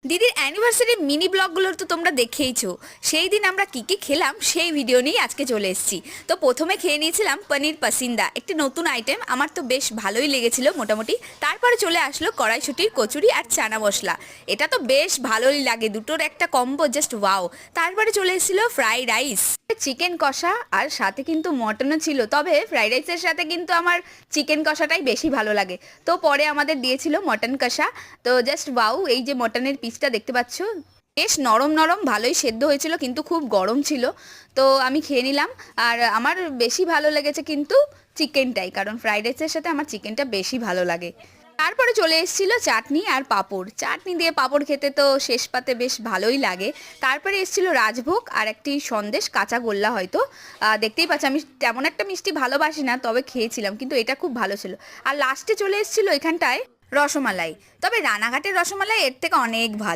দিদির অ্যানিভার্সারির মিনি ব্লগগুলো তো তোমরা দেখেইছো। সেই দিন আমরা কী কী খেলাম সেই ভিডিও নিয়েই আজকে চলে এসেছি। তো প্রথমে খেয়ে নিয়েছিলাম পনির পাসিন্দা, একটি নতুন আইটেম, আমার তো বেশ ভালোই লেগেছিল মোটামুটি। তারপরে চলে আসলো কড়াইশুঁটির কচুরি আর চানা মশলা, এটা তো বেশ ভালোই লাগে, দুটোর একটা কম্বো জাস্ট ওয়াও। তারপরে চলে এসেছিলো ফ্রাইড রাইস, চিকেন কষা, আর সাথে কিন্তু মটনও ছিল, তবে ফ্রাইড রাইসের সাথে কিন্তু আমার চিকেন কষাটাই বেশি ভালো লাগে। তো পরে আমাদের দিয়েছিল মটন কষা, তো জাস্ট ওয়াও। এই যে মটনের পিসটা দেখতে পাচ্ছ, বেশ নরম নরম, ভালোই সেদ্ধ হয়েছিল, কিন্তু খুব গরম ছিল। তো আমি খেয়ে নিলাম, আর আমার বেশি ভালো লেগেছে কিন্তু চিকেনটাই, কারণ ফ্রাইড রাইসের সাথে আমার চিকেনটা বেশি ভালো লাগে। তারপরে চলে এসেছিল চাটনি আর পাঁপড়, চাটনি দিয়ে পাঁপড় খেতে তো শেষ পাতে বেশ ভালোই লাগে। তারপরে এসেছিল রাজভোগ আর একটি সন্দেশ, কাঁচা গোল্লা হয়তো, দেখতেই পাচ্ছি আমি তেমন একটা মিষ্টি ভালোবাসি না, তবে খেয়েছিলাম, কিন্তু এটা খুব ভালো ছিল। আর লাস্টে চলে এসেছিল এখানটায় রসমালাই, তবে রানাঘাটের রসমালাই এর থেকে অনেক ভালো।